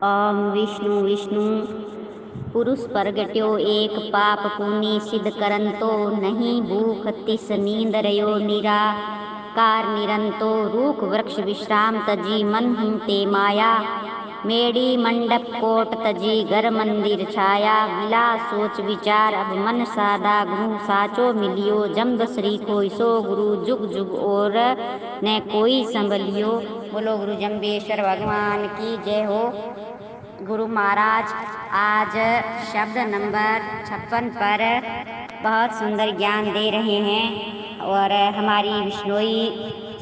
ओम विष्णु विष्णु पुरुष प्रगट्यो एक पाप पुनि सिद्ध करंतो नहीं भूख तिस नींद रयो निराकार निरंतो रूख वृक्ष विश्राम तजी मन ते माया मेड़ी मंडप कोट तजी घर मंदिर छाया मिला सोच विचार अब मन सादा गुरु साचो मिलियो जम्ब श्री कोई सो गुरु जुग जुग और न कोई संभलियो। बोलो गुरु जम्बेश्वर भगवान की जय हो। गुरु महाराज आज शब्द नंबर 56 पर बहुत सुंदर ज्ञान दे रहे हैं और हमारी विश्नोई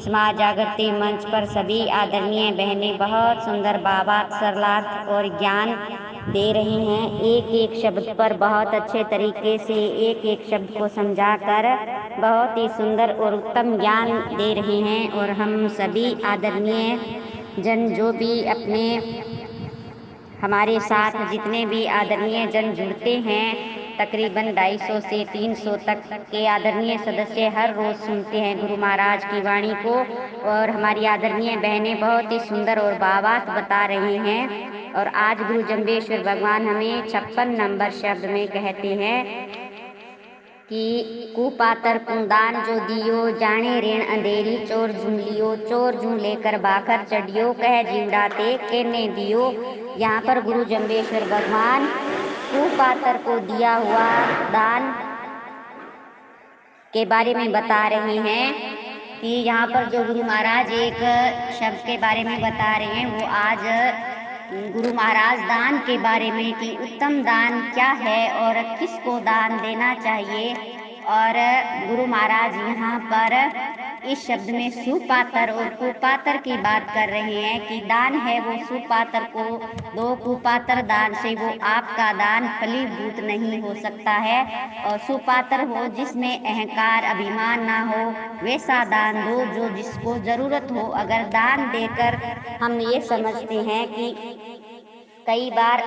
समाज जागृति मंच पर सभी आदरणीय बहनें बहुत सुंदर बाबा सरलार्थ और ज्ञान दे रही हैं। एक एक शब्द पर बहुत अच्छे तरीके से एक एक शब्द को समझाकर बहुत ही सुंदर और उत्तम ज्ञान दे रहे हैं और हम सभी आदरणीय जन जो भी अपने हमारे साथ जितने भी आदरणीय जन जुड़ते हैं तकरीबन 250 से 300 तक के आदरणीय सदस्य हर रोज़ सुनते हैं गुरु महाराज की वाणी को और हमारी आदरणीय बहनें बहुत ही सुंदर और बाबात बता रही हैं। और आज गुरु जम्बेश्वर भगवान हमें 56 नंबर शब्द में कहते हैं कि कुपातर कुंदान जो दियो जाने ऋण अंधेरी चोर झूम लियो चोर झूम लेकर बाखर चढ़ियो कह जीवड़ाते केने दियो। यहाँ पर गुरु जम्बेश्वर भगवान कुपातर को दिया हुआ दान के बारे में बता रहे हैं कि यहाँ पर जो गुरु महाराज एक शब्द के बारे में बता रहे हैं वो आज गुरु महाराज दान के बारे में कि उत्तम दान क्या है और किसको दान देना चाहिए। और गुरु महाराज यहाँ पर इस शब्द में सुपात्र और कुपात्र की बात कर रहे हैं कि दान है वो सुपात्र को दो, कुपात्र दान से वो आपका दान फलीभूत नहीं हो सकता है। और सुपात्र हो जिसमें अहंकार अभिमान ना हो वैसा दान दो जो जिसको जरूरत हो। अगर दान देकर हम ये समझते हैं कि कई बार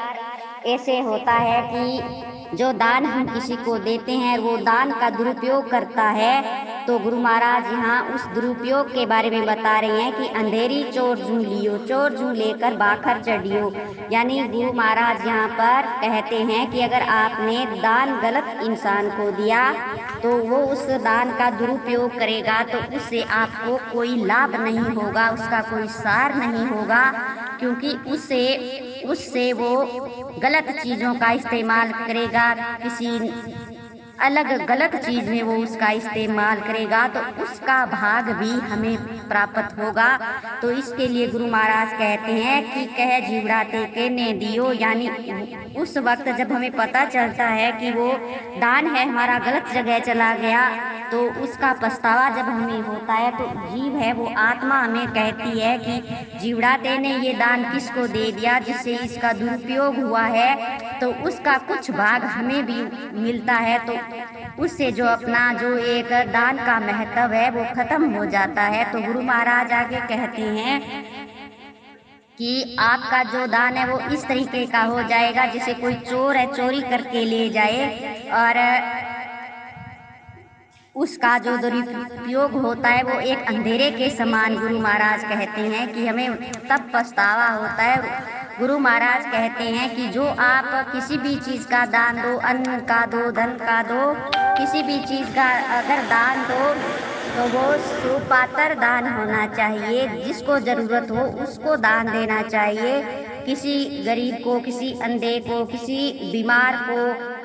ऐसे होता है कि जो दान हम किसी को देते हैं वो दान का दुरुपयोग करता है तो गुरु महाराज यहाँ उस दुरुपयोग के बारे में बता रहे हैं कि अंधेरी चोर झूम लियो चोर झूम लेकर बाखर चढ़ियो। यानी गुरु महाराज यहाँ पर कहते हैं कि अगर आपने दान गलत इंसान को दिया तो वो उस दान का दुरुपयोग करेगा तो उससे आपको कोई लाभ नहीं होगा, उसका कोई सार नहीं होगा, क्योंकि उससे वो गलत चीज़ों का इस्तेमाल करेगा, किसी अलग गलत चीज़ में वो उसका इस्तेमाल करेगा तो उसका भाग भी हमें प्राप्त होगा। तो इसके लिए गुरु महाराज कहते हैं कि कह जीवड़ाते के ने दियो। यानी उस वक्त जब हमें पता चलता है कि वो दान है हमारा गलत जगह चला गया तो उसका पछतावा जब हमें होता है तो जीव है वो आत्मा हमें कहती है कि जीवड़ाते ने ये दान किसको दे दिया जिससे इसका दुरुपयोग हुआ है तो उसका कुछ भाग हमें भी मिलता है। तो उससे जो अपना जो एक दान का महत्व है वो खत्म हो जाता है। तो गुरु महाराज आगे कहते हैं कि आपका जो दान है वो इस तरीके का हो जाएगा जैसे कोई चोर है चोरी करके ले जाए और उसका जो दुरुपयोग होता है वो एक अंधेरे के समान गुरु महाराज कहते हैं कि हमें तब पछतावा होता है। गुरु महाराज कहते हैं कि जो आप किसी भी चीज़ का दान दो, अन्न का दो, धन का दो, किसी भी चीज़ का अगर दान दो तो वो सुपात्र दान होना चाहिए, जिसको ज़रूरत हो उसको दान देना चाहिए। किसी गरीब को, किसी अंधे को, किसी बीमार को,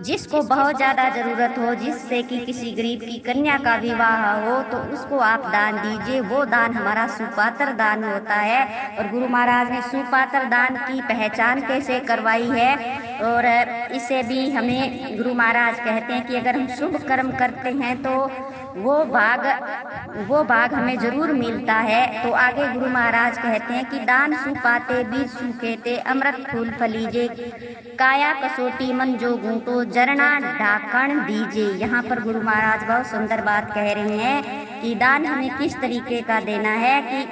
जिसको बहुत ज़्यादा ज़रूरत हो, जिससे कि किसी गरीब की कन्या का विवाह हो तो उसको आप दान दीजिए, वो दान हमारा सुपात्र दान होता है। और गुरु महाराज ने सुपात्र दान की पहचान कैसे करवाई है और इसे भी हमें गुरु महाराज कहते हैं कि अगर हम शुभ कर्म करते हैं तो वो भाग हमें जरूर मिलता है। तो आगे गुरु महाराज कहते हैं कि दान सुपाते बीज सूखेते अमृत फूल फलीजे काया कसोटी मन जो घूंटो जरना ढाकण दीजिए। यहाँ पर गुरु महाराज बहुत सुंदर बात कह रहे हैं कि दान हमें किस तरीके का देना है कि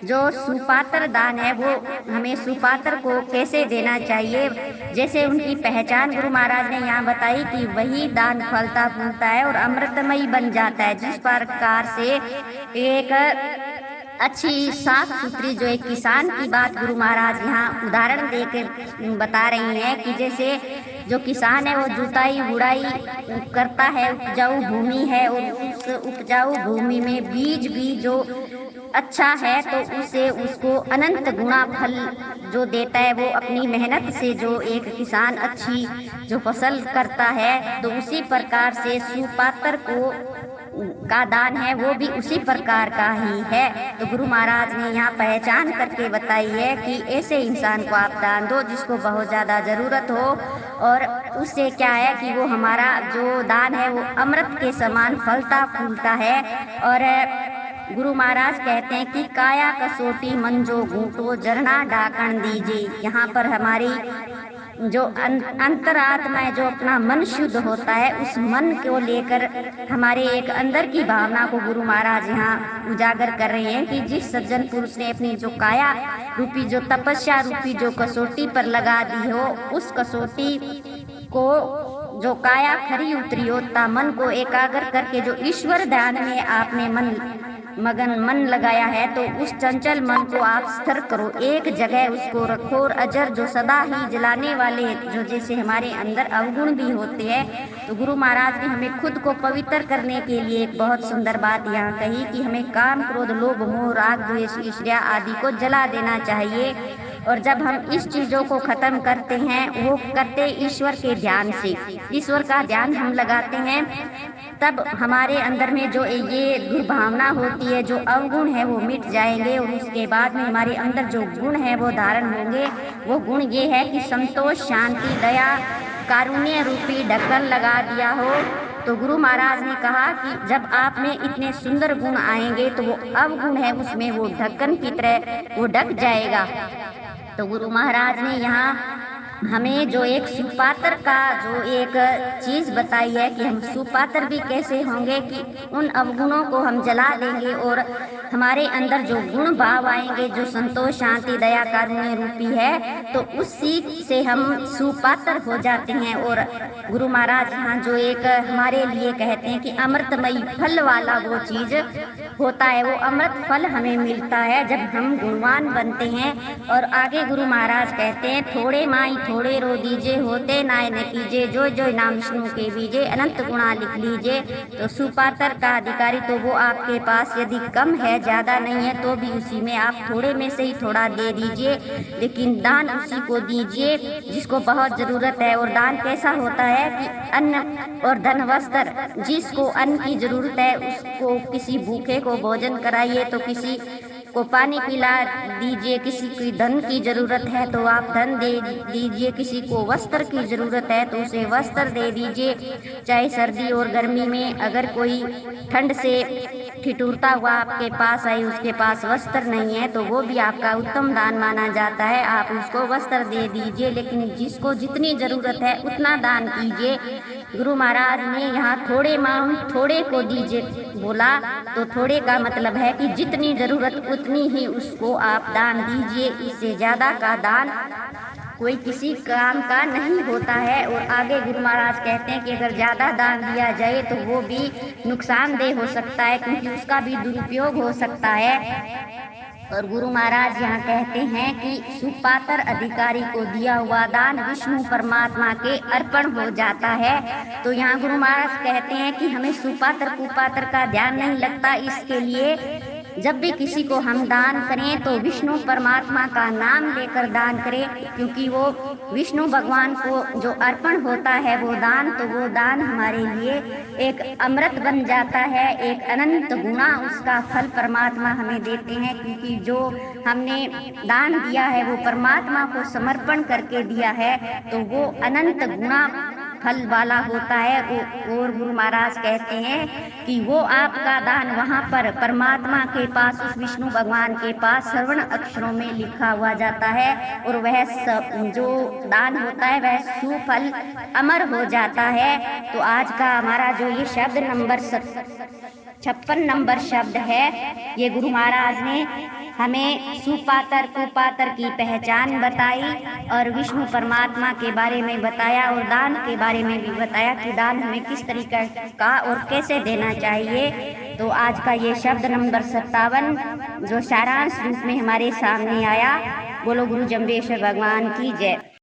जो सुपात्र दान है वो हमें सुपात्र को कैसे देना चाहिए। जैसे उनकी पहचान गुरु महाराज ने यहाँ बताई कि वही दान फलता फूलता है और अमृतमयी बन जाता है। जिस प्रकार से एक अच्छी साफ सुथरी जो एक किसान की बात गुरु महाराज यहाँ उदाहरण देकर बता रही हैं कि जैसे जो किसान है वो जुताई बुड़ाई करता है, उपजाऊ भूमि है और उस उपजाऊ भूमि में बीज भी जो अच्छा है तो उसे उसको अनंत गुना फल जो देता है। वो अपनी मेहनत से जो एक किसान अच्छी जो फसल करता है तो उसी प्रकार से सुपात्र को का दान है वो भी उसी प्रकार का ही है। तो गुरु महाराज ने यहाँ पहचान करके बताई है कि ऐसे इंसान को आप दान दो जिसको बहुत ज़्यादा ज़रूरत हो, और उससे क्या है कि वो हमारा जो दान है वो अमृत के समान फलता फूलता है। और गुरु महाराज कहते हैं कि काया कसोटी मन जो घूंटो जरना ढाकन दीजिए। यहाँ पर हमारी जो अंतरात्मा है, जो अपना मन शुद्ध होता है, उस मन को लेकर हमारे एक अंदर की भावना को गुरु महाराज यहाँ उजागर कर रहे हैं कि जिस सज्जन पुरुष ने अपनी जो काया रूपी जो तपस्या रूपी जो कसौटी पर लगा दी हो, उस कसौटी को जो काया खरी उतरी हो, मन को एकाग्र करके जो ईश्वर ध्यान में आपने मन लगाया है, तो उस चंचल मन को आप स्थिर करो, एक जगह उसको रखो और अजर जो सदा ही जलाने वाले जो जैसे हमारे अंदर अवगुण भी होते हैं। तो गुरु महाराज ने हमें खुद को पवित्र करने के लिए एक बहुत सुंदर बात यहाँ कही कि हमें काम क्रोध लोभ मोह राग द्वेष ईर्ष्या आदि को जला देना चाहिए। और जब हम इस चीज़ों को ख़त्म करते हैं, वो करते ईश्वर के ध्यान से, ईश्वर का ध्यान हम लगाते हैं, तब हमारे अंदर में जो ये दुर्भावना होती है, जो अवगुण है वो मिट जाएंगे और उसके बाद में हमारे अंदर जो गुण है वो धारण होंगे। वो गुण ये है कि संतोष शांति दया कारुण्य रूपी ढक्कन लगा दिया हो। तो गुरु महाराज ने कहा कि जब आप में इतने सुंदर गुण आएंगे तो वो अवगुण है उसमें वो ढक्कन की तरह वो ढक जाएगा। तो गुरु महाराज ने यहाँ हमें जो एक सुपात्र का जो एक चीज़ बताई है कि हम सुपात्र भी कैसे होंगे कि उन अवगुणों को हम जला देंगे और हमारे अंदर जो गुण भाव आएंगे, जो संतोष शांति दया कारुण्य रूपी है, तो उसी से हम सुपात्र हो जाते हैं। और गुरु महाराज यहाँ जो एक हमारे लिए कहते हैं कि अमृतमयी फल वाला वो चीज़ होता है, वो अमृत फल हमें मिलता है जब हम गुणवान बनते हैं। और आगे गुरु महाराज कहते हैं थोड़े माई थोड़े रो दीजे होते नाय न कीजे जो जो नाम विष्णु के बीजे अनंत गुणा लिख लीजिए। तो सुपात्र का अधिकारी तो वो आपके पास यदि कम है ज़्यादा नहीं है तो भी उसी में आप थोड़े में से ही थोड़ा दे दीजिए, लेकिन दान उसी को दीजिए जिसको बहुत ज़रूरत है। और दान कैसा होता है कि अन्न और धन वस्त्र, जिसको अन्न की ज़रूरत है उसको किसी भूखे को भोजन कराइए, तो किसी को पानी पिला दीजिए, किसी की धन की ज़रूरत है तो आप धन दे दीजिए, किसी को वस्त्र की ज़रूरत है तो उसे वस्त्र दे दीजिए। चाहे सर्दी और गर्मी में अगर कोई ठंड से ठिठुरता हुआ आपके पास आई, उसके पास वस्त्र नहीं है, तो वो भी आपका उत्तम दान माना जाता है, आप उसको वस्त्र दे दीजिए। लेकिन जिसको जितनी ज़रूरत है उतना दान कीजिए। गुरु महाराज ने यहाँ थोड़े मांग थोड़े को दीजिए बोला, तो थोड़े का मतलब है कि जितनी ज़रूरत उतनी ही उसको आप दान दीजिए, इससे ज़्यादा का दान कोई किसी काम का नहीं होता है। और आगे गुरु महाराज कहते हैं कि अगर ज़्यादा दान दिया जाए तो वो भी नुकसानदेह हो सकता है, क्योंकि उसका भी दुरुपयोग हो सकता है। और गुरु महाराज यहाँ कहते हैं कि सुपात्र अधिकारी को दिया हुआ दान विष्णु परमात्मा के अर्पण हो जाता है। तो यहाँ गुरु महाराज कहते हैं कि हमें सुपात्र कुपात्र का ध्यान नहीं लगता। इसके लिए जब भी किसी को हम दान करें तो विष्णु परमात्मा का नाम लेकर दान करें, क्योंकि वो विष्णु भगवान को जो अर्पण होता है वो दान, तो वो दान हमारे लिए एक अमृत बन जाता है, एक अनंत गुना उसका फल परमात्मा हमें देते हैं। क्योंकि जो हमने दान दिया है वो परमात्मा को समर्पण करके दिया है, तो वो अनंत गुना फल वाला होता है। और गुरु महाराज कहते हैं कि वो आपका दान वहाँ पर परमात्मा के पास, उस विष्णु भगवान के पास स्वर्ण अक्षरों में लिखा हुआ जाता है, और वह जो दान होता है वह सुफल अमर हो जाता है। तो आज का हमारा जो ये शब्द नंबर 56 नंबर शब्द है, ये गुरु महाराज ने हमें सुपात्र कुपात्र की पहचान बताई और विष्णु परमात्मा के बारे में बताया, और दान के बारे में भी बताया कि दान हमें किस तरीके का और कैसे देना चाहिए। तो आज का ये शब्द नंबर 57 जो सारांश रूप में हमारे सामने आया, बोलो गुरु जम्बेश्वर भगवान की जय।